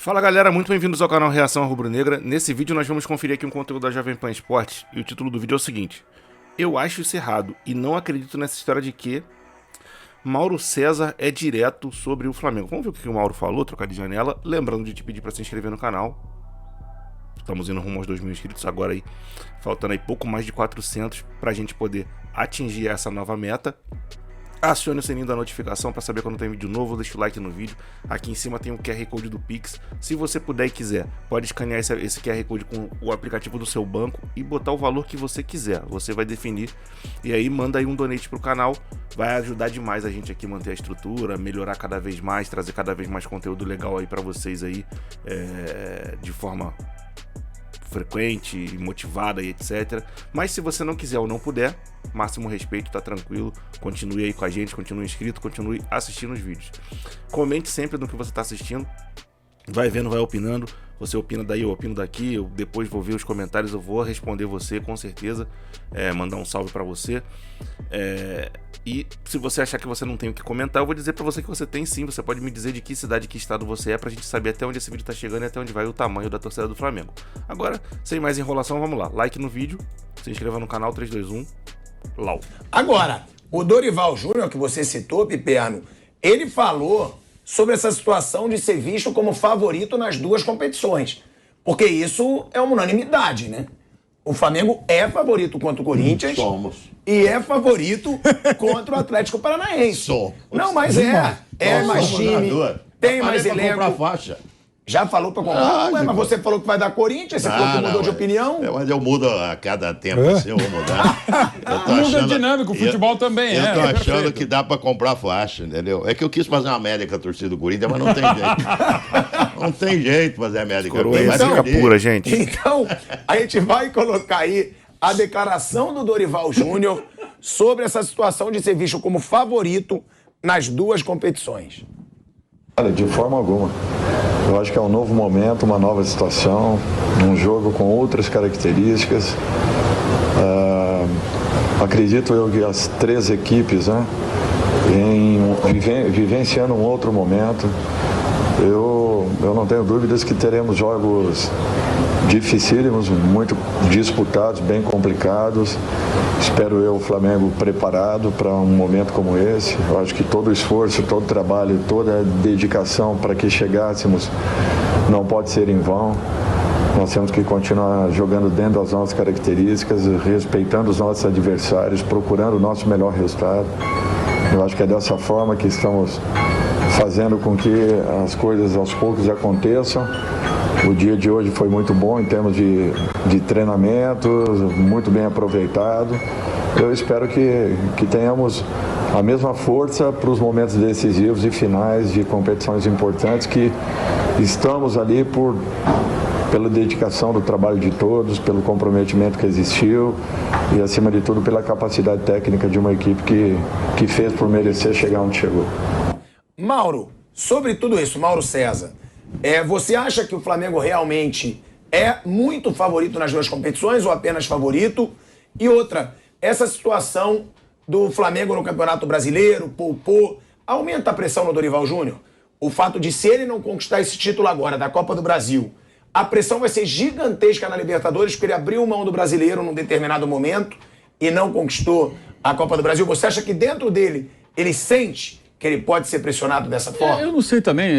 Fala galera, muito bem-vindos ao canal Reação Rubro-Negra. Nesse vídeo nós vamos conferir aqui um conteúdo da Jovem Pan Esportes e o título do vídeo é o seguinte: eu acho isso errado e não acredito nessa história de que Mauro César é direto sobre o Flamengo. Vamos ver o que o Mauro falou, trocar de janela. Lembrando de te pedir para se inscrever no canal. Estamos indo rumo aos 2.000 inscritos agora aí, faltando aí pouco mais de 400 para a gente poder atingir essa nova meta. Acione o sininho da notificação para saber quando tem vídeo novo, deixa o like no vídeo. Aqui em cima tem o QR Code do Pix. Se você puder e quiser, pode escanear esse QR Code com o aplicativo do seu banco e botar o valor que você quiser. Você vai definir e aí manda aí um donate pro canal. Vai ajudar demais a gente aqui a manter a estrutura, melhorar cada vez mais, trazer cada vez mais conteúdo legal aí para vocês aí, de forma frequente, motivada e etc. Mas se você não quiser ou não puder, máximo respeito, tá tranquilo, continue aí com a gente, continue inscrito, continue assistindo os vídeos. Comente sempre no que você tá assistindo, vai vendo, vai opinando, você opina daí, eu opino daqui, eu depois vou ver os comentários, eu vou responder você com certeza, mandar um salve pra você, e se você achar que você não tem o que comentar, eu vou dizer pra você que você tem sim. Você pode me dizer de que cidade, que estado você é, pra gente saber até onde esse vídeo tá chegando e até onde vai o tamanho da torcida do Flamengo. Agora, sem mais enrolação, vamos lá, like no vídeo, se inscreva no canal, 3, 2, 1, lau. Agora, o Dorival Júnior, que você citou, Piperno, ele falou sobre essa situação de ser visto como favorito nas duas competições. Porque isso é uma unanimidade, né? O Flamengo é favorito contra o Corinthians. Somos. E é favorito contra o Atlético Paranaense. Somos. Não, mas é mais time, tem mais elenco. Comprar faixa. Já falou pra comprar? Ué, mas você falou que vai dar Corinthians, você falou que mudou de opinião. Mas eu mudo a cada tempo, assim, eu vou mudar. Muda dinâmico, o futebol também Eu tô achando que dá pra comprar faixa, entendeu? É que eu quis fazer uma média com a torcida do Corinthians, mas não tem jeito. Não tem jeito fazer a média com a Coroa torcida. fica pura, gente. Então, a gente vai colocar aí a declaração do Dorival Júnior sobre essa situação de ser visto como favorito nas duas competições. Olha, de forma alguma. Eu acho que é um novo momento, uma nova situação, um jogo com outras características. Acredito eu que as três equipes, né, vivenciando um outro momento. Eu não tenho dúvidas que teremos jogos dificílimos, muito disputados, bem complicados. Espero eu o Flamengo preparado para um momento como esse. Eu acho que todo o esforço, todo o trabalho, toda a dedicação para que chegássemos não pode ser em vão. Nós temos que continuar jogando dentro das nossas características, respeitando os nossos adversários, procurando o nosso melhor resultado. Eu acho que é dessa forma que estamos fazendo com que as coisas aos poucos aconteçam. O dia de hoje foi muito bom em termos de treinamento, muito bem aproveitado. Eu espero que tenhamos a mesma força para os momentos decisivos e finais de competições importantes, que estamos ali pela dedicação do trabalho de todos, pelo comprometimento que existiu e, acima de tudo, pela capacidade técnica de uma equipe que fez por merecer chegar onde chegou. Mauro, sobre tudo isso, Mauro César, você acha que o Flamengo realmente é muito favorito nas duas competições ou apenas favorito? E outra, essa situação do Flamengo no Campeonato Brasileiro, poupou, aumenta a pressão no Dorival Júnior? O fato de, se ele não conquistar esse título agora da Copa do Brasil, a pressão vai ser gigantesca na Libertadores, porque ele abriu mão do Brasileiro num determinado momento e não conquistou a Copa do Brasil. Você acha que dentro dele ele sente que ele pode ser pressionado dessa forma? Eu não sei também,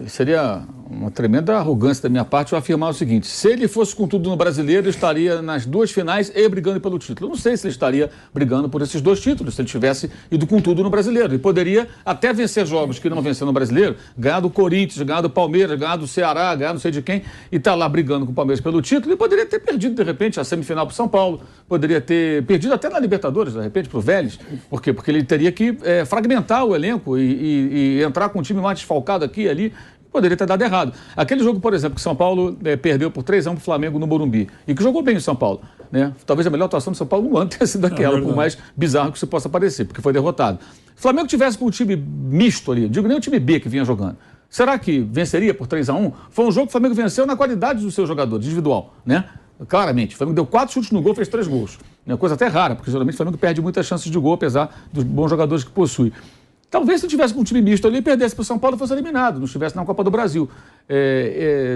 seria uma tremenda arrogância da minha parte eu afirmar o seguinte: se ele fosse com tudo no Brasileiro, estaria nas duas finais e brigando pelo título. Eu não sei se ele estaria brigando por esses dois títulos, se ele tivesse ido com tudo no Brasileiro. Ele poderia até vencer jogos que não venceu no Brasileiro, ganhar do Corinthians, ganhar do Palmeiras, ganhar do Ceará, ganhar não sei de quem, e estar lá brigando com o Palmeiras pelo título. Ele poderia ter perdido, de repente, a semifinal para o São Paulo, poderia ter perdido até na Libertadores, de repente, para o Vélez. Por quê? Porque ele teria que fragmentar o elenco e entrar com um time mais desfalcado aqui e ali. Poderia ter dado errado. Aquele jogo, por exemplo, que São Paulo perdeu por 3-1 para o Flamengo no Morumbi, e que jogou bem o São Paulo, né? Talvez a melhor atuação do São Paulo no ano tenha sido aquela, por mais bizarro que isso possa parecer, porque foi derrotado. Se o Flamengo tivesse com um time misto ali, digo nem o time B que vinha jogando, será que venceria por 3-1? Foi um jogo que o Flamengo venceu na qualidade do seu jogador, individual, né? Claramente. O Flamengo deu 4 chutes no gol, fez 3 gols. É uma coisa até rara, porque geralmente o Flamengo perde muitas chances de gol, apesar dos bons jogadores que possui. Talvez se tivesse com um time misto ali, perdesse para o São Paulo e fosse eliminado, não estivesse na Copa do Brasil.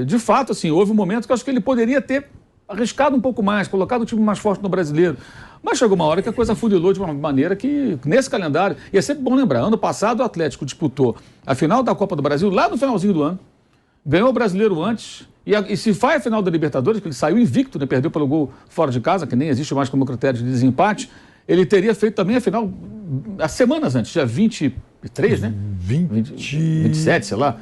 De fato, assim, houve um momento que eu acho que ele poderia ter arriscado um pouco mais, colocado o time mais forte no Brasileiro. Mas chegou uma hora que a coisa funilou de uma maneira que, nesse calendário, e é sempre bom lembrar, ano passado o Atlético disputou a final da Copa do Brasil lá no finalzinho do ano, ganhou o Brasileiro antes, e se vai a final da Libertadores, que ele saiu invicto, né, perdeu pelo gol fora de casa, que nem existe mais como critério de desempate, ele teria feito também a final há semanas antes, dia 23, né? 27, sei lá.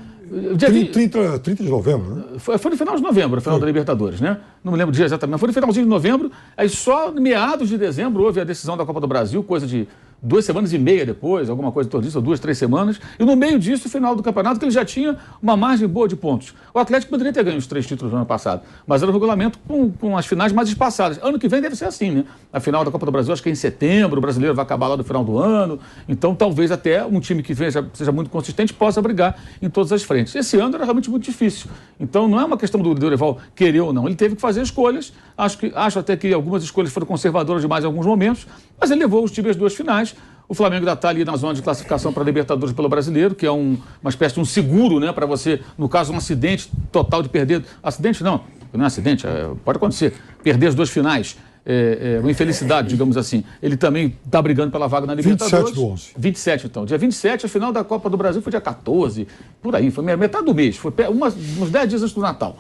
30 de novembro, né? Foi no final de novembro, a final da Libertadores, né? Não me lembro o dia exatamente, mas foi no finalzinho de novembro. Aí só em meados de dezembro houve a decisão da Copa do Brasil, coisa de 2 semanas e meia depois, alguma coisa em torno disso, ou 2, 3 semanas. E no meio disso, o final do campeonato, que ele já tinha uma margem boa de pontos. O Atlético poderia ter ganho os 3 títulos no ano passado, mas era o regulamento com as finais mais espaçadas. Ano que vem deve ser assim, né? A final da Copa do Brasil, acho que é em setembro, o brasileiro vai acabar lá no final do ano. Então, talvez até um time que seja muito consistente possa brigar em todas as frentes. Esse ano era realmente muito difícil. Então, não é uma questão do Dorival querer ou não. Ele teve que fazer escolhas. Acho até que algumas escolhas foram conservadoras demais em alguns momentos, mas ele levou os times às 2 finais. O Flamengo ainda está ali na zona de classificação para a Libertadores pelo Brasileiro, que é uma espécie de um seguro, né, para você, no caso, um acidente total de perder. Acidente não é acidente, pode acontecer. Perder as 2 finais. Uma infelicidade, digamos assim. Ele também está brigando pela vaga na Libertadores. 27/11. 27, então. Dia 27, a final da Copa do Brasil foi dia 14, por aí, foi metade do mês, foi uns 10 dias antes do Natal.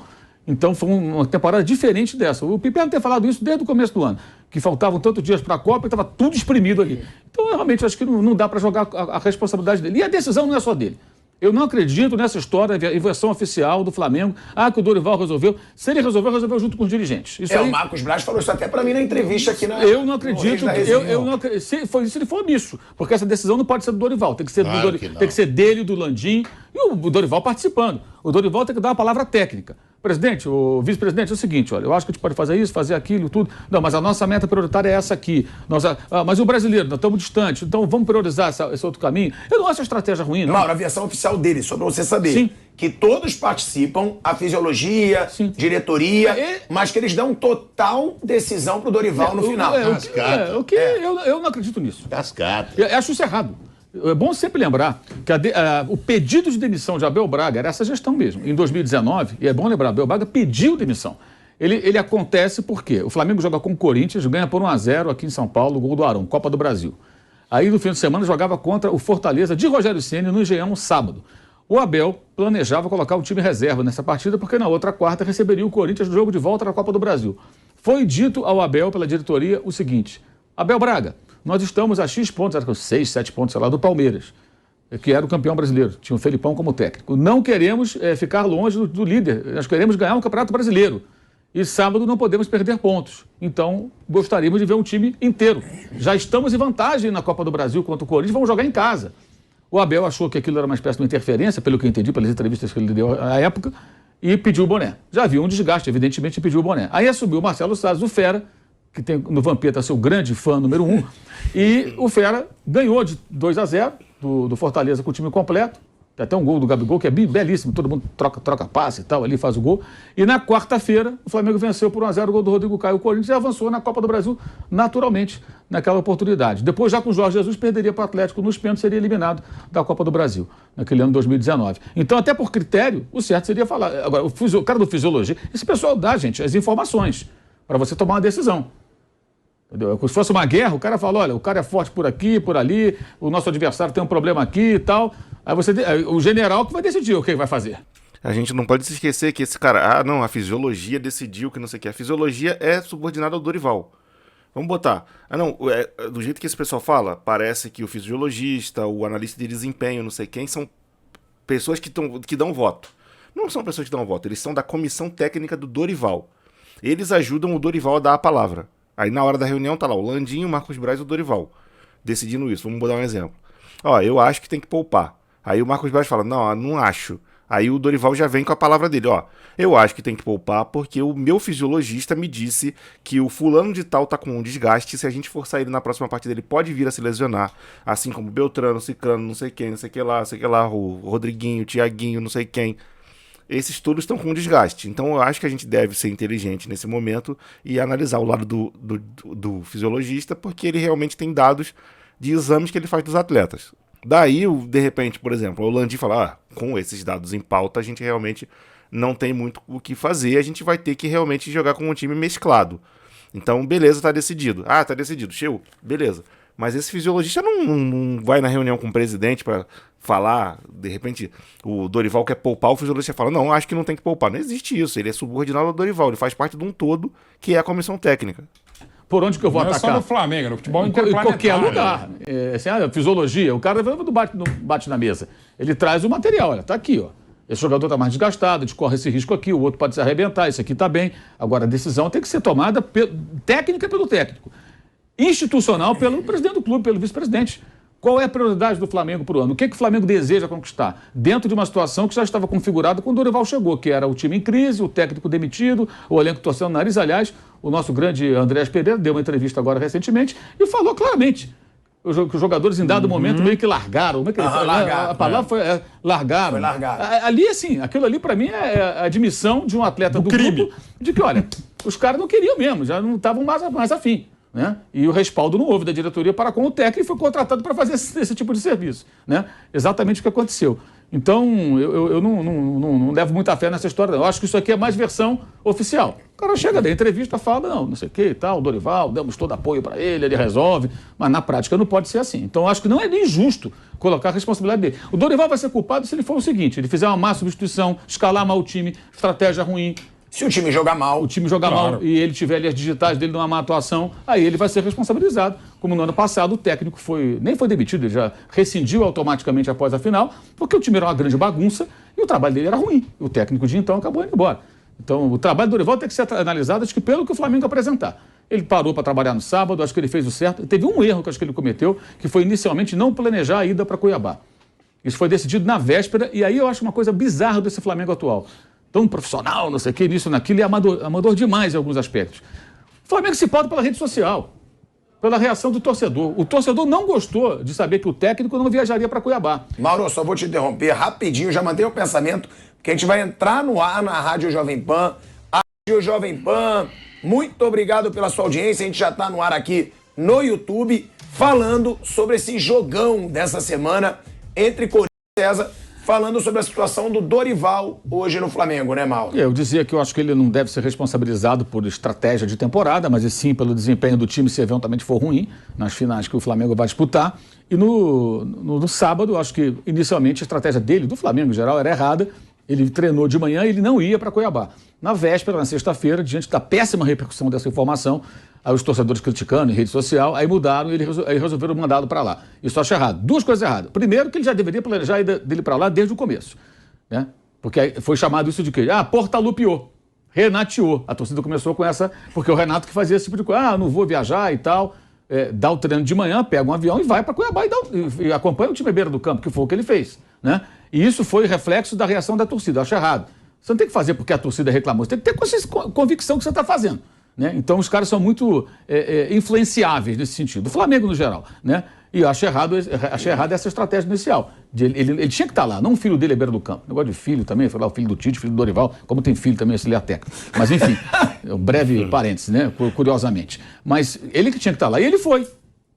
Então foi uma temporada diferente dessa. O Piperno não ter falado isso desde o começo do ano, que faltavam tantos dias para a Copa e estava tudo espremido ali. Então, eu realmente acho que não dá para jogar a responsabilidade dele. E a decisão não é só dele. Eu não acredito nessa história de versão oficial do Flamengo. Que o Dorival resolveu. Se ele resolveu junto com os dirigentes. Isso aí, o Marcos Braz falou isso até para mim na entrevista aqui na... Eu não acredito. Se ele for nisso. Porque essa decisão não pode ser do Dorival. Tem que ser, tem que ser dele, do Landim. E o Dorival participando. O Dorival tem que dar uma palavra técnica. Presidente, o vice-presidente, é o seguinte, olha, eu acho que a gente pode fazer isso, fazer aquilo, tudo. Não, mas a nossa meta prioritária é essa aqui. Mas o brasileiro, nós estamos distantes, então vamos priorizar esse outro caminho. Eu não acho a estratégia ruim, não. Mauro, a versão oficial dele, só para você saber. Sim. Que todos participam, a fisiologia, Sim. diretoria, mas que eles dão total decisão pro Dorival no final. Eu não acredito nisso. Cascata. Eu acho isso errado. É bom sempre lembrar que o pedido de demissão de Abel Braga era essa gestão mesmo. Em 2019, e é bom lembrar, Abel Braga pediu demissão. Ele acontece porque o Flamengo joga com o Corinthians, ganha por 1-0 aqui em São Paulo, gol do Arão, Copa do Brasil. Aí no fim de semana jogava contra o Fortaleza de Rogério Ceni no Engenhão, sábado. O Abel planejava colocar o time reserva nessa partida porque na outra quarta receberia o Corinthians no jogo de volta na Copa do Brasil. Foi dito ao Abel pela diretoria o seguinte: Abel Braga, nós estamos a X pontos, era 6, 7 pontos, sei lá, do Palmeiras, que era o campeão brasileiro, tinha o Felipão como técnico. Não queremos ficar longe do líder, nós queremos ganhar um campeonato brasileiro. E sábado não podemos perder pontos. Então, gostaríamos de ver um time inteiro. Já estamos em vantagem na Copa do Brasil contra o Corinthians, vamos jogar em casa. O Abel achou que aquilo era uma espécie de interferência, pelo que eu entendi, pelas entrevistas que ele deu à época, e pediu o boné. Já viu um desgaste, evidentemente, e pediu o boné. Aí assumiu o Marcelo Salles, o Fera, que tem no Vampeta seu grande fã número 1, e o Fera ganhou de 2-0 do Fortaleza com o time completo. Tem até um gol do Gabigol, que é belíssimo, todo mundo troca passe e tal, ali faz o gol. E na quarta-feira, o Flamengo venceu por 1-0 o gol do Rodrigo Caio. O Corinthians e avançou na Copa do Brasil naturalmente naquela oportunidade. Depois, já com o Jorge Jesus, perderia para o Atlético nos pênaltis, seria eliminado da Copa do Brasil, naquele ano de 2019. Então, até por critério, o certo seria falar. Agora, o cara do Fisiologia, esse pessoal dá, gente, as informações para você tomar uma decisão. Entendeu? Se fosse uma guerra, o cara fala, olha, o cara é forte por aqui, por ali, o nosso adversário tem um problema aqui e tal. Aí o general que vai decidir o que vai fazer. A gente não pode se esquecer que esse cara, não, a fisiologia decidiu que não sei o que. A fisiologia é subordinada ao Dorival. Vamos botar. Do jeito que esse pessoal fala, parece que o fisiologista, o analista de desempenho, não sei quem, são pessoas que dão voto. Não são pessoas que dão voto, eles são da comissão técnica do Dorival. Eles ajudam o Dorival a dar a palavra. Aí na hora da reunião tá lá o Landinho, o Marcos Braz e o Dorival decidindo isso. Vamos dar um exemplo. Eu acho que tem que poupar. Aí o Marcos Braz fala, não acho. Aí o Dorival já vem com a palavra dele, eu acho que tem que poupar porque o meu fisiologista me disse que o fulano de tal tá com um desgaste, se a gente forçar ele na próxima partida ele pode vir a se lesionar, assim como Beltrano, Cicrano, não sei quem, não sei que lá, o Rodriguinho, o Thiaguinho, não sei quem. Esses todos estão com desgaste. Então eu acho que a gente deve ser inteligente nesse momento e analisar o lado do fisiologista, porque ele realmente tem dados de exames que ele faz dos atletas. Daí, de repente, por exemplo, o Landim fala, com esses dados em pauta, a gente realmente não tem muito o que fazer, a gente vai ter que realmente jogar com um time mesclado. Então, beleza, tá decidido. Tá decidido, show, beleza. Mas esse fisiologista não vai na reunião com o presidente para falar, de repente, o Dorival quer poupar, o fisiologista fala, não, acho que não tem que poupar. Não existe isso, ele é subordinado ao Dorival, ele faz parte de um todo que é a comissão técnica. Por onde que eu vou não atacar? É só no Flamengo, no futebol em interplanetário. qualquer lugar. Assim, fisiologia, o cara não bate na mesa. Ele traz o material, olha, tá aqui, ó. Esse jogador está mais desgastado, a gente corre esse risco aqui, o outro pode se arrebentar, esse aqui está bem. Agora, a decisão tem que ser tomada técnica pelo técnico, institucional pelo presidente do clube, pelo vice-presidente. Qual é a prioridade do Flamengo para o ano? O que o Flamengo deseja conquistar? Dentro de uma situação que já estava configurada quando o Dorival chegou, que era o time em crise, o técnico demitido, o elenco torcendo o nariz. Aliás, o nosso grande Andrés Pereira deu uma entrevista agora recentemente e falou claramente que os jogadores em dado momento meio que largaram. Como é que ele largaram, a palavra foi largaram. Foi largado. Ali, assim, aquilo ali para mim é a admissão de um atleta do grupo de que, olha, os caras não queriam mesmo, já não estavam mais afim. Né? E o respaldo não houve da diretoria para com o técnico e foi contratado para fazer esse tipo de serviço. Né? Exatamente o que aconteceu. Então, eu não levo muita fé nessa história. Eu acho que isso aqui é mais versão oficial. O cara chega da entrevista, fala, não sei o que e tal, o Dorival, demos todo apoio para ele resolve. Mas na prática não pode ser assim. Então, eu acho que não é nem justo colocar a responsabilidade dele. O Dorival vai ser culpado se ele for o seguinte, ele fizer uma má substituição, escalar mal o time, estratégia ruim. Se o time jogar mal. O time jogar mal e ele tiver ali as digitais dele numa má atuação, aí ele vai ser responsabilizado. Como no ano passado, o técnico nem foi demitido, ele já rescindiu automaticamente após a final, porque o time era uma grande bagunça e o trabalho dele era ruim. E o técnico de então acabou indo embora. Então, o trabalho do Dorival tem que ser analisado, acho que pelo que o Flamengo apresentar. Ele parou para trabalhar no sábado, acho que ele fez o certo. Teve um erro que acho que ele cometeu, que foi inicialmente não planejar a ida para Cuiabá. Isso foi decidido na véspera, e aí eu acho uma coisa bizarra desse Flamengo atual. Tão profissional, não sei o que, nisso, naquilo, e amador demais em alguns aspectos. O Flamengo se pauta pela rede social, pela reação do torcedor. O torcedor não gostou de saber que o técnico não viajaria para Cuiabá. Mauro, só vou te interromper rapidinho, já mantenha o pensamento, porque a gente vai entrar no ar na Rádio Jovem Pan. A Rádio Jovem Pan, muito obrigado pela sua audiência, a gente já está no ar aqui no YouTube, falando sobre esse jogão dessa semana entre Corinthians e César, falando sobre a situação do Dorival hoje no Flamengo, né, Mauro? Eu dizia que eu acho que ele não deve ser responsabilizado por estratégia de temporada, mas sim pelo desempenho do time se eventualmente for ruim nas finais que o Flamengo vai disputar. E no sábado, eu acho que inicialmente a estratégia dele, do Flamengo em geral, era errada. Ele treinou de manhã e ele não ia para Cuiabá. Na véspera, na sexta-feira, diante da péssima repercussão dessa informação, aí os torcedores criticando em rede social, aí mudaram e aí resolveram mandá-lo para lá. Isso eu acho errado. Duas coisas erradas. Primeiro, que ele já deveria planejar a ida dele para lá desde o começo. Né? Porque aí foi chamado isso de quê? Portalupiou, renateou. A torcida começou com essa, porque o Renato que fazia esse tipo de coisa. Não vou viajar e tal. Dá o treino de manhã, pega um avião e vai para Cuiabá e acompanha o time à beira do campo, que foi o que ele fez. Né? E isso foi reflexo da reação da torcida. Eu acho errado. Você não tem que fazer porque a torcida reclamou. Você tem que ter convicção que você está fazendo. Né? Então, os caras são muito influenciáveis nesse sentido. O Flamengo, no geral. Né? E eu achei errado essa estratégia inicial. Ele tinha que estar lá, não o filho dele à beira do campo. Negócio de filho também, foi lá o filho do Tite, filho do Dorival, como tem filho também, esse técnico. Mas, enfim, um breve parênteses, né? Curiosamente. Mas ele que tinha que estar lá, e ele foi.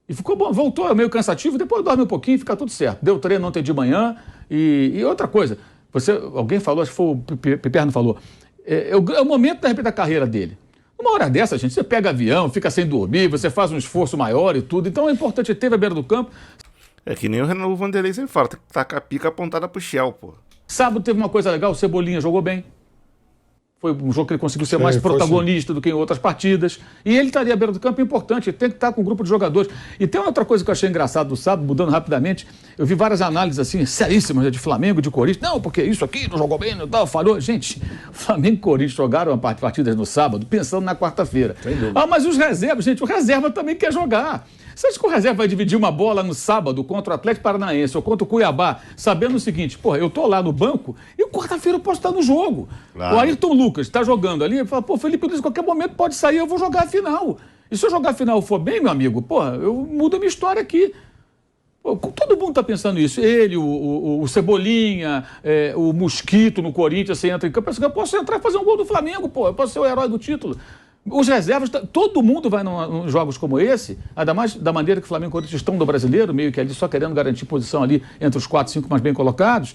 E ficou bom, voltou meio cansativo, depois dorme um pouquinho e fica tudo certo. Deu treino ontem de manhã. E outra coisa, alguém falou, acho que foi o Piperno falou, é o momento de repente da carreira dele. Uma hora dessa, gente, você pega avião, fica sem dormir, você faz um esforço maior e tudo. Então é importante ter a beira do campo. É que nem o Vanderlei sempre fala, tem que tacar a pica apontada pro Shell, pô. Sábado teve uma coisa legal, o Cebolinha jogou bem. Foi um jogo que ele conseguiu ser mais protagonista do que em outras partidas. E ele estaria à beira do campo, é importante, ele tem que estar com um grupo de jogadores. E tem outra coisa que eu achei engraçado do sábado, mudando rapidamente, eu vi várias análises assim, seríssimas, de Flamengo, de Corinthians. Não, porque isso aqui não jogou bem, não tal, falhou. Gente, Flamengo e Corinthians jogaram partidas no sábado, pensando na quarta-feira. Mas os reservas, gente, o reserva também quer jogar. Você acha que o reserva vai dividir uma bola no sábado contra o Atlético Paranaense ou contra o Cuiabá, sabendo o seguinte, eu tô lá no banco e quarta-feira eu posso estar no jogo. Claro. O Ayrton Lucas está jogando ali, fala, Felipe Luiz, a qualquer momento pode sair, eu vou jogar a final. E se eu jogar a final e for bem, meu amigo, eu mudo a minha história aqui. Todo mundo está pensando isso. Ele, o Cebolinha, o Mosquito no Corinthians, você entra em campo, eu posso entrar e fazer um gol do Flamengo, eu posso ser o herói do título. Os reservas, todo mundo vai em jogos como esse, ainda mais da maneira que o Flamengo e o Corinthians estão no brasileiro, meio que ali só querendo garantir posição ali entre os 4, 5 mais bem colocados.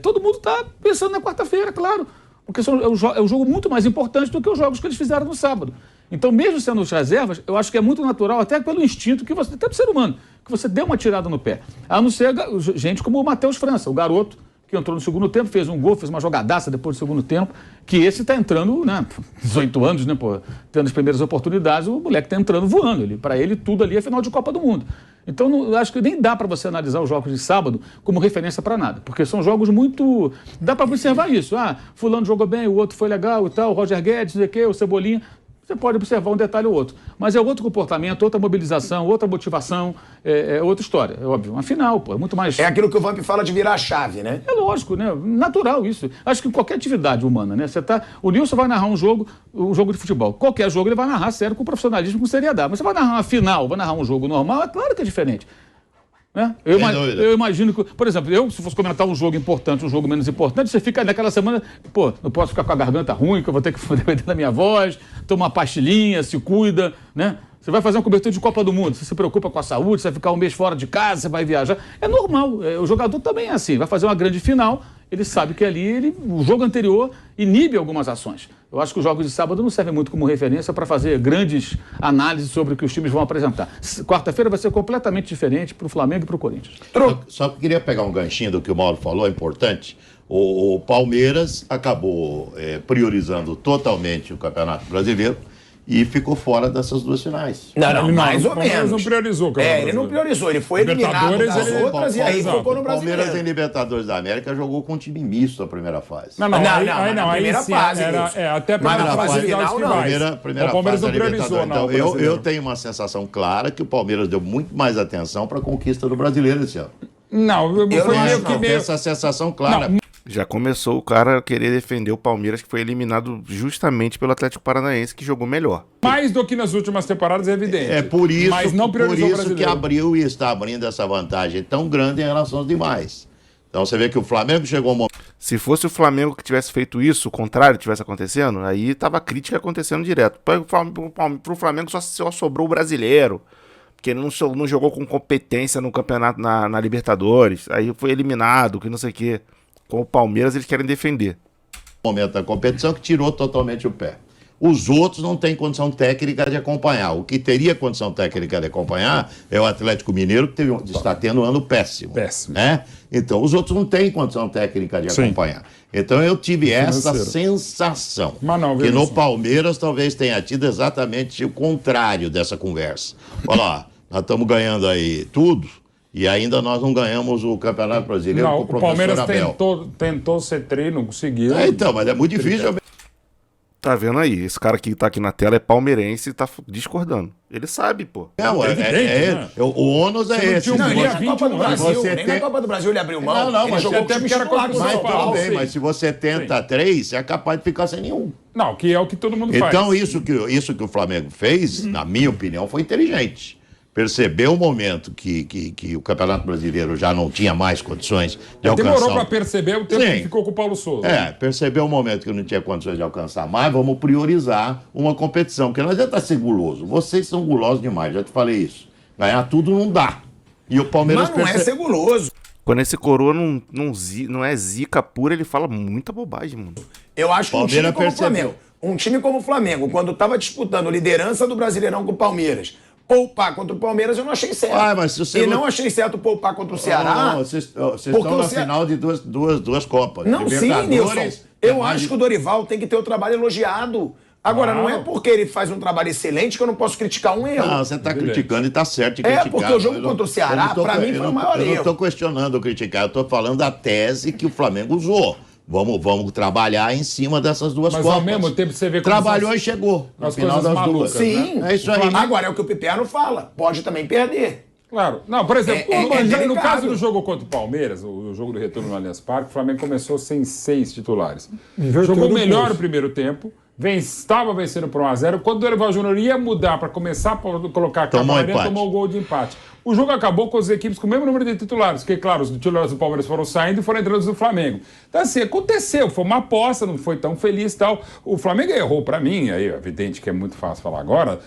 Todo mundo está pensando na quarta-feira, claro. Porque é um jogo muito mais importante do que os jogos que eles fizeram no sábado. Então, mesmo sendo os reservas, eu acho que é muito natural, até pelo instinto que você, até do ser humano, que você dê uma tirada no pé. A não ser gente como o Matheus França, o garoto, que entrou no segundo tempo, fez um gol, fez uma jogadaça depois do segundo tempo, que esse está entrando, né, 18 anos, né, pô, tendo as primeiras oportunidades, o moleque está entrando voando. Para ele, tudo ali é final de Copa do Mundo. Então, eu acho que nem dá para você analisar os jogos de sábado como referência para nada, porque são jogos muito... Dá para observar isso. Fulano jogou bem, o outro foi legal e tal, o Roger Guedes, não sei o quê, o Cebolinha... Você pode observar um detalhe ou outro. Mas é outro comportamento, outra mobilização, outra motivação, outra história, é óbvio. Uma final, pô, é muito mais... É aquilo que o Vamp fala de virar a chave, né? É lógico, né? Natural isso. Acho que qualquer atividade humana, né? O Nilson vai narrar um jogo de futebol. Qualquer jogo ele vai narrar sério, com profissionalismo, com seriedade. Mas você vai narrar uma final, vai narrar um jogo normal, é claro que é diferente. Né? Eu imagino que, por exemplo, se fosse comentar um jogo importante, um jogo menos importante, você fica naquela semana, pô, não posso ficar com a garganta ruim, que eu vou ter que depender da minha voz, toma uma pastilhinha, se cuida, né? Você vai fazer uma cobertura de Copa do Mundo, você se preocupa com a saúde, você vai ficar um mês fora de casa, você vai viajar. É normal, o jogador também é assim, vai fazer uma grande final, ele sabe que ali o jogo anterior inibe algumas ações. Eu acho que os jogos de sábado não servem muito como referência para fazer grandes análises sobre o que os times vão apresentar. Quarta-feira vai ser completamente diferente para o Flamengo e para o Corinthians. Só queria pegar um ganchinho do que o Mauro falou, é importante. O Palmeiras acabou priorizando totalmente o Campeonato Brasileiro e ficou fora dessas duas finais. Não, mais ou menos. Não priorizou, ele não priorizou, ele foi eliminado das outras e aí focou no Brasileiro. O Palmeiras em Libertadores da América jogou com um time misto a primeira fase. Na primeira fase. Até para a fase final, não. Primeira o Palmeiras fase não priorizou, não. Então, eu tenho uma sensação clara que o Palmeiras deu muito mais atenção para a conquista do brasileiro esse ano. Não, eu não tenho essa sensação clara. Não. Já começou o cara a querer defender o Palmeiras, que foi eliminado justamente pelo Atlético Paranaense, que jogou melhor. Mais do que nas últimas temporadas, é evidente. É por isso, mas não priorizou por isso que abriu e está abrindo essa vantagem tão grande em relação aos demais. Então você vê que o Flamengo chegou ao momento... Se fosse o Flamengo que tivesse feito isso, o contrário tivesse acontecendo, aí tava a crítica acontecendo direto. Pro Flamengo só sobrou o brasileiro, porque ele não jogou com competência no campeonato, na Libertadores, aí foi eliminado, que não sei o quê. Com o Palmeiras eles querem defender. Momento da competição que tirou totalmente o pé. Os outros não têm condição técnica de acompanhar. O que teria condição técnica de acompanhar é o Atlético Mineiro, que está tendo um ano péssimo. Né? Então, os outros não têm condição técnica de acompanhar. Então, eu tive essa sensação que no Palmeiras talvez tenha tido exatamente o contrário dessa conversa. Olha lá, nós estamos ganhando aí tudo, e ainda nós não ganhamos o Campeonato Brasileiro com o professor Palmeiras Abel. tentou ser tri, não conseguiu. Então, mas é muito difícil. Tá vendo aí? Esse cara que tá aqui na tela é palmeirense e tá discordando. Ele sabe, pô. Não, né? O ônus é esse. Não, nem na Copa do Brasil. Nem na Copa do Brasil ele abriu mão. Não, ele mas jogou até porque era Copa do São Paulo. Mas se você tenta 3, você é capaz de ficar sem nenhum. Não, que é o que todo mundo faz. Então, isso que o Flamengo fez, na minha opinião, foi inteligente. Percebeu o momento que o Campeonato Brasileiro já não tinha mais condições de alcançar. Demorou para perceber o tempo que ficou com o Paulo Souza. Percebeu o momento que não tinha condições de alcançar mais, vamos priorizar uma competição, porque não adianta ser guloso. Vocês são gulosos demais, já te falei isso. Ganhar tudo não dá. E o Palmeiras... Mas não é ser guloso. Quando esse coroa não é zica pura, ele fala muita bobagem, mano. Eu acho que um time como o Flamengo, quando estava disputando liderança do Brasileirão com o Palmeiras, poupar contra o Palmeiras eu não achei certo. Mas se você não achei certo poupar contra o Ceará. Vocês estão na final de duas Copas. Não, sim, Nilson. Eu acho que o Dorival tem que ter o trabalho elogiado. Agora, não é porque ele faz um trabalho excelente que eu não posso criticar um erro. Não, você está criticando e está certo de criticar. Porque o jogo contra o Ceará, para mim, foi o maior erro. Eu não estou questionando criticar, eu estou falando da tese que o Flamengo usou. Vamos trabalhar em cima dessas duas Copas. Mas ao mesmo tempo você vê como trabalhou e chegou no final das duas. Sim, é isso aí. Agora é o que o Pipiano fala. Pode também perder. Claro. Não, por exemplo, no caso do jogo contra o Palmeiras, o jogo do retorno no Allianz Parque, o Flamengo começou sem 6 titulares. Jogou melhor no primeiro tempo, estava vencendo por 1-0. Quando o Dorival Júnior ia mudar para começar a colocar a Camarena, tomou o gol de empate. o jogo acabou com as equipes com o mesmo número de titulares, porque, claro, os titulares do Palmeiras foram saindo e foram entrando os do Flamengo. Então, assim, aconteceu, foi uma aposta, não foi tão feliz e tal. O Flamengo errou pra mim, aí é evidente que é muito fácil falar agora,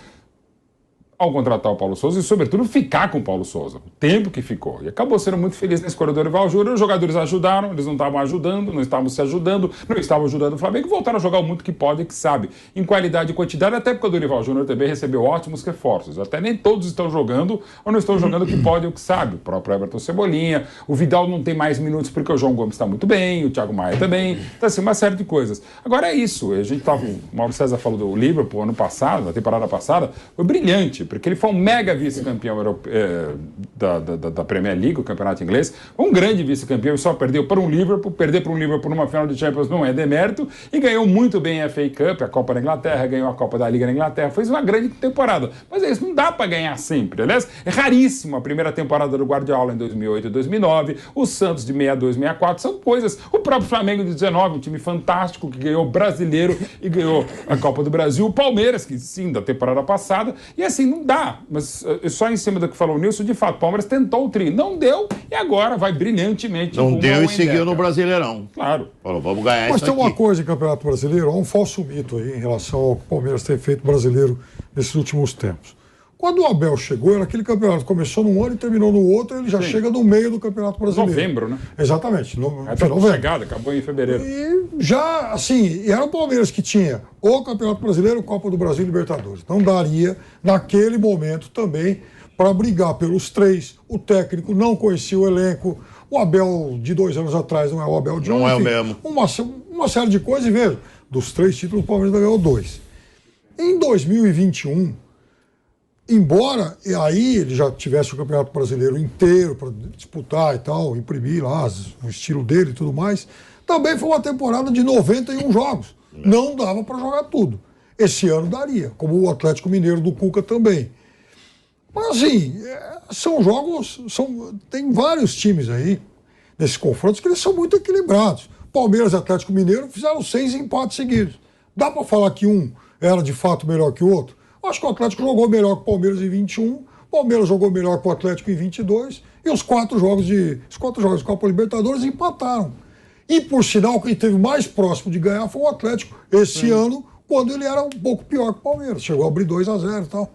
ao contratar o Paulo Souza e, sobretudo, ficar com o Paulo Souza. O tempo que ficou. E acabou sendo muito feliz nesse corredor Dorival Júnior. Os jogadores ajudaram, eles não estavam ajudando, não estavam se ajudando, não estavam ajudando o Flamengo e voltaram a jogar o muito que pode e que sabe. Em qualidade e quantidade, até porque o Dorival Júnior também recebeu ótimos reforços. Até nem todos estão jogando ou não estão jogando o que pode e o que sabe. O próprio Everton Cebolinha, o Vidal não tem mais minutos porque o João Gomes está muito bem, o Thiago Maia também. Então, assim, uma série de coisas. Agora é isso. A gente tava, o Mauro César falou do Liverpool ano passado, na temporada passada, foi brilhante, porque ele foi um mega vice-campeão da Premier League, o campeonato inglês, um grande vice-campeão e só perdeu para um Liverpool. Perder para um Liverpool numa final de Champions não é demérito, e ganhou muito bem a FA Cup, a Copa da Inglaterra, ganhou a Copa da Liga na Inglaterra, fez uma grande temporada. Mas é isso, não dá para ganhar sempre. Aliás, é raríssimo a primeira temporada do Guardiola em 2008 e 2009, o Santos de 62, 64, são coisas. O próprio Flamengo de 19, um time fantástico que ganhou o Brasileiro e ganhou a Copa do Brasil, o Palmeiras, que sim, da temporada passada, e assim, não dá. Mas só em cima do que falou o Nilson, de fato, o Palmeiras tentou o tri, não deu e agora vai brilhantemente. Não deu e seguiu no Brasileirão. Claro. Falou, vamos ganhar Mas isso tem aqui. uma coisa em Campeonato Brasileiro, há um falso mito aí em relação ao que o Palmeiras tem feito brasileiro nesses últimos tempos. Quando o Abel chegou, era aquele campeonato, começou num ano e terminou no outro, ele já chega no meio do Campeonato Brasileiro. Novembro, né? Exatamente. Até novembro. Chegada, acabou em fevereiro. E já, assim, era o Palmeiras que tinha o Campeonato Brasileiro, Copa do Brasil e Libertadores. Não daria, naquele momento também, para brigar pelos três. O técnico não conhecia o elenco. O Abel de 2 anos atrás não é o Abel de hoje. Não é o mesmo. Uma série de coisas, e veja, dos 3 títulos, o Palmeiras ganhou 2. Em 2021, embora e aí ele já tivesse o Campeonato Brasileiro inteiro para disputar e tal, imprimir lá o estilo dele e tudo mais, também foi uma temporada de 91 jogos. Não dava para jogar tudo. Esse ano daria, como o Atlético Mineiro do Cuca também. Mas assim, são jogos, tem vários times aí, nesses confrontos, que eles são muito equilibrados. Palmeiras e Atlético Mineiro fizeram 6 empates seguidos. Dá para falar que um era de fato melhor que o outro? Acho que o Atlético jogou melhor que o Palmeiras em 21, o Palmeiras jogou melhor que o Atlético em 22, e os 4 jogos de Copa Libertadores empataram. E, por sinal, quem esteve mais próximo de ganhar foi o Atlético esse ano, quando ele era um pouco pior que o Palmeiras. Chegou a abrir 2-0 e tal.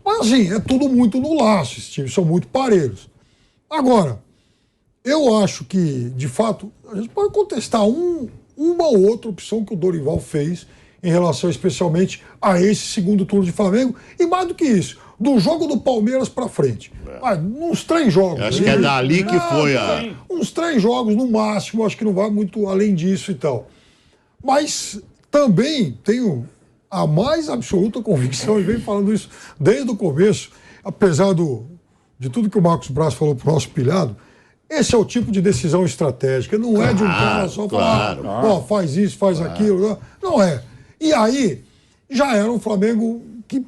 Mas, assim, é tudo muito no laço. Esses times são muito parelhos. Agora, eu acho que, de fato, a gente pode contestar uma ou outra opção que o Dorival fez em relação especialmente a esse segundo turno de Flamengo. E mais do que isso, do jogo do Palmeiras para frente. Uns 3 jogos. Acho que é dali que foi a... Uns 3 jogos no máximo, acho que não vai muito além disso e tal. Mas também tenho a mais absoluta convicção, e venho falando isso desde o começo, apesar de tudo que o Marcos Braz falou pro nosso pilhado, esse é o tipo de decisão estratégica, não é de um cara só falar, faz isso, faz aquilo, não é. E aí, já era um Flamengo que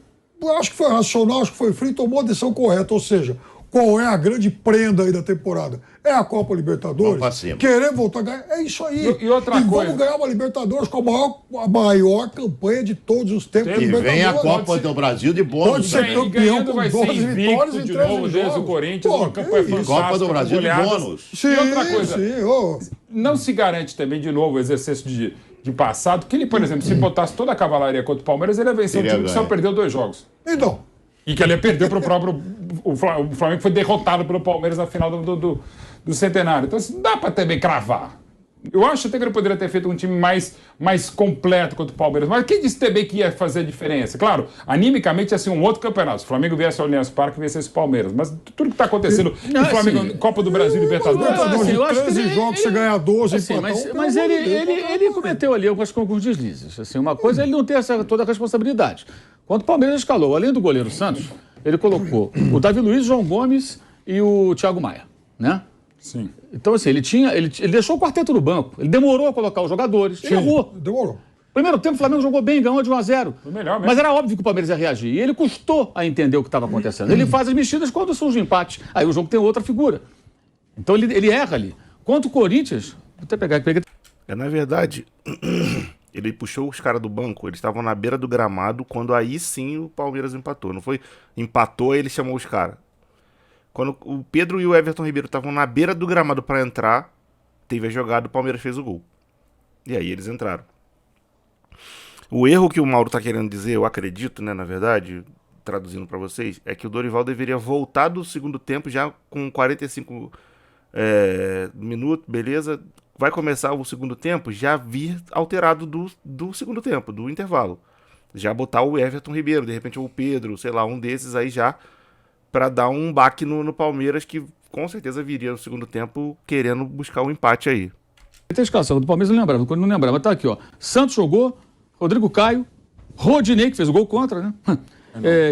acho que foi racional, acho que foi frio, tomou a decisão correta, ou seja, qual é a grande prenda aí da temporada? É a Copa Libertadores? Querer voltar a ganhar? É isso aí. E outra coisa. Vamos ganhar uma Libertadores com a maior campanha de todos os tempos. E vem a Copa do Brasil de bônus. Pode ser campeão com 12 vitórias e 13 jogos. Desde o Corinthians, uma campanha fantástica. Copa do Brasil de bônus. Sim, e outra coisa, sim, não se garante também, de novo, o exercício de passado, que ele, por exemplo, se botasse toda a cavalaria contra o Palmeiras, ele ia vencer um time que só perdeu 2 jogos. Então. E que ele ia perder para o próprio... O Flamengo foi derrotado pelo Palmeiras na final do Centenário. Então, assim, não dá para também cravar. Eu acho até que ele poderia ter feito um time mais completo contra o Palmeiras. Mas quem disse também que ia fazer a diferença? Claro, animicamente ia ser um outro campeonato. Se o Flamengo viesse ao Allianz Parque, vencesse o Palmeiras. Mas tudo que está acontecendo... o Flamengo, Copa do Brasil, Libertadores... Eu acho que 13 jogos, você ganha 12 assim, mas ele cometeu ali alguns deslizes. Assim, uma coisa é ele não ter toda a responsabilidade. Quando o Palmeiras escalou, além do goleiro Santos, ele colocou o Davi Luiz, João Gomes e o Thiago Maia, né? Sim. Então, assim, ele deixou o quarteto no banco, ele demorou a colocar os jogadores, ele errou. Demorou. Primeiro tempo, o Flamengo jogou bem, ganhou de 1-0. Foi melhor mesmo. Mas era óbvio que o Palmeiras ia reagir. E ele custou a entender o que estava acontecendo. Ele faz as mexidas quando surge o empate. Aí o jogo tem outra figura. Então ele erra ali. Quanto o Corinthians... Vou até pegar aqui. Na verdade, ele puxou os caras do banco, eles estavam na beira do gramado, quando aí sim o Palmeiras empatou. Não foi empatou, ele chamou os caras. Quando o Pedro e o Everton Ribeiro estavam na beira do gramado para entrar, teve a jogada, o Palmeiras fez o gol. E aí eles entraram. O erro que o Mauro tá querendo dizer, eu acredito, né, na verdade, traduzindo para vocês, é que o Dorival deveria voltar do segundo tempo já com 45 minutos, beleza? Vai começar o segundo tempo, já vir alterado do segundo tempo, do intervalo. Já botar o Everton Ribeiro, de repente o Pedro, sei lá, um desses aí já, para dar um baque no Palmeiras, que com certeza viria no segundo tempo querendo buscar um empate aí. Tem a escalação do Palmeiras, eu lembrava, quando não lembrava, tá aqui, ó. Santos jogou, Rodrigo Caio, Rodinei, que fez o gol contra, né?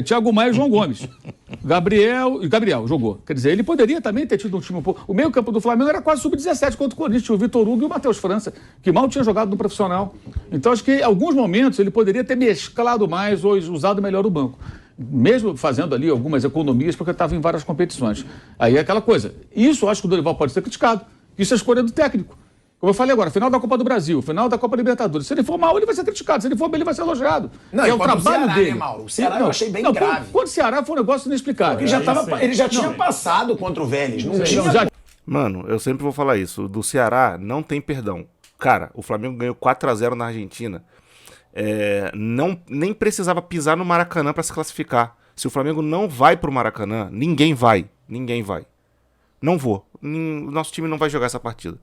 Thiago Maia e João Gomes. Gabriel jogou. Quer dizer, ele poderia também ter tido um time um pouco... O meio campo do Flamengo era quase sub-17 contra o Corinthians. Tinha o Vitor Hugo e o Matheus França, que mal tinha jogado no profissional. Então, acho que em alguns momentos ele poderia ter mesclado mais ou usado melhor o banco. Mesmo fazendo ali algumas economias, porque estava em várias competições. Aí é aquela coisa. Isso eu acho que o Dorival pode ser criticado. Isso é a escolha do técnico. Como eu falei agora, final da Copa do Brasil, final da Copa Libertadores. Se ele for mal, ele vai ser criticado. Se ele for bem, ele vai ser elogiado. Não, é o trabalho Ceará, dele. Né, Mauro? O Ceará eu achei bem grave. Quando o Ceará foi um negócio inexplicável. Ele já tinha passado contra o Vélez. Não tinha... Mano, eu sempre vou falar isso. Do Ceará não tem perdão. Cara, o Flamengo ganhou 4-0 na Argentina. Nem precisava pisar no Maracanã para se classificar. Se o Flamengo não vai pro Maracanã, ninguém vai. Ninguém vai. Não vou. Nosso time não vai jogar essa partida.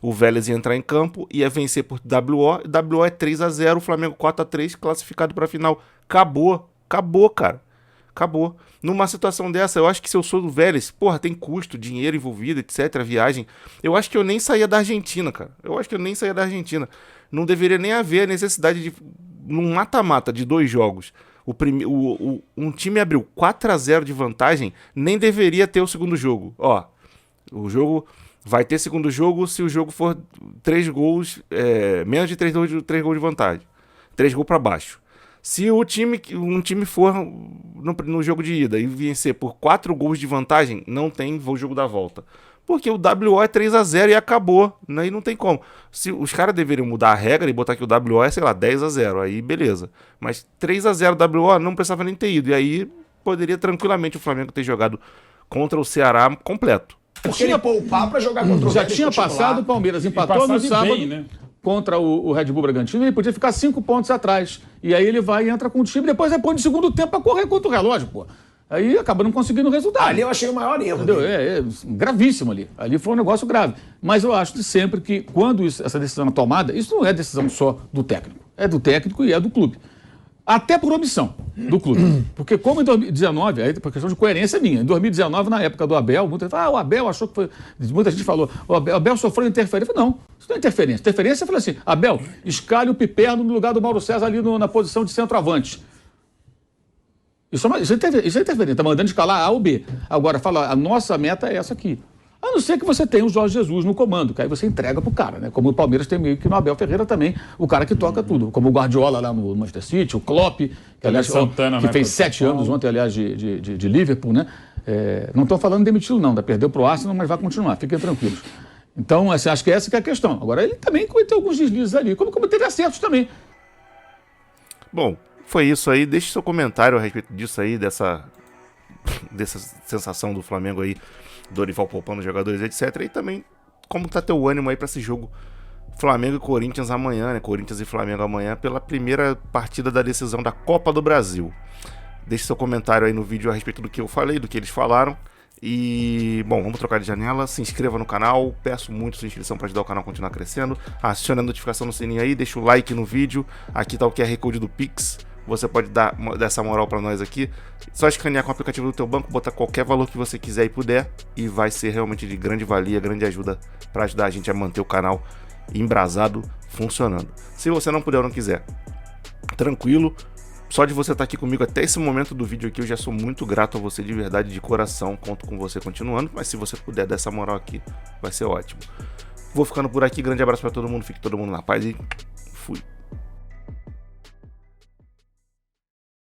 O Vélez ia entrar em campo, ia vencer por WO. WO é 3-0, o Flamengo 4-3, classificado pra final. Acabou. Acabou, cara. Acabou. Numa situação dessa, eu acho que se eu sou do Vélez, porra, tem custo, dinheiro envolvido, etc, viagem. Eu acho que eu nem saía da Argentina, cara. Eu acho que eu nem saía da Argentina. Não deveria nem haver a necessidade de... Num mata-mata de 2 jogos... Um time abriu 4-0 de vantagem, nem deveria ter o segundo jogo. Ó, o jogo vai ter segundo jogo se o jogo for 3 gols, menos de 3 gols de vantagem. 3 gols para baixo. Se um time for no jogo de ida e vencer por 4 gols de vantagem, não tem o jogo da volta. Porque o WO é 3-0 e acabou. Aí não tem como. Se os caras deveriam mudar a regra e botar que o WO é, sei lá, 10-0. Aí beleza. Mas 3-0 WO não precisava nem ter ido. E aí poderia tranquilamente o Flamengo ter jogado contra o Ceará completo. Porque ele ia poupar pra jogar contra o Já tinha passado, o Palmeiras empatou no sábado bem, né? contra o Red Bull Bragantino. Ele podia ficar 5 pontos atrás. E aí ele vai e entra com o time. Depois põe no segundo tempo pra correr contra o relógio, pô. Aí acaba não conseguindo o resultado. Ali eu achei o maior erro. Gravíssimo ali. Ali foi um negócio grave. Mas eu acho sempre que quando essa decisão é tomada, isso não é decisão só do técnico. É do técnico e é do clube. Até por omissão do clube. Porque como em 2019, aí por questão de coerência minha, em 2019, na época do Abel, muita gente o Abel achou que foi... Muita gente falou, o Abel sofreu interferência. Eu falei, não, isso não é interferência. Interferência, eu falei assim, Abel, escalhe o Piperno no lugar do Mauro César ali na posição de centroavante. Isso é interferência, está mandando escalar A ou B. Agora, fala, a nossa meta é essa aqui. A não ser que você tenha o Jorge Jesus no comando, que aí você entrega pro cara, né? Como o Palmeiras tem meio que no Abel Ferreira também, o cara que toca tudo. Como o Guardiola lá no Manchester City, o Klopp, que, aliás, Santana, que fez 7 anos ontem, aliás, de Liverpool, né? Não estou falando de demiti-lo, não. Perdeu pro Arsenal, mas vai continuar, fiquem tranquilos. Então, assim, acho que essa que é a questão. Agora, ele também cometeu alguns deslizes ali, como teve acertos também. Bom, foi isso aí. Deixe seu comentário a respeito disso aí, dessa sensação do Flamengo aí, Dorival poupando jogadores, etc. E também como tá teu ânimo aí pra esse jogo Flamengo e Corinthians amanhã, né? Corinthians e Flamengo amanhã pela primeira partida da decisão da Copa do Brasil. Deixe seu comentário aí no vídeo a respeito do que eu falei, do que eles falaram. E, bom, vamos trocar de janela. Se inscreva no canal, peço muito sua inscrição para ajudar o canal a continuar crescendo. Acione a notificação no sininho aí, deixa o like no vídeo. Aqui tá o QR Code do Pix. Você pode dar essa moral para nós aqui. Só escanear com o aplicativo do teu banco, botar qualquer valor que você quiser e puder. E vai ser realmente de grande valia, grande ajuda para ajudar a gente a manter o canal embrasado, funcionando. Se você não puder ou não quiser, tranquilo. Só de você estar aqui comigo até esse momento do vídeo aqui, eu já sou muito grato a você de verdade, de coração. Conto com você continuando, mas se você puder dar essa moral aqui, vai ser ótimo. Vou ficando por aqui, grande abraço para todo mundo, fique todo mundo na paz e fui.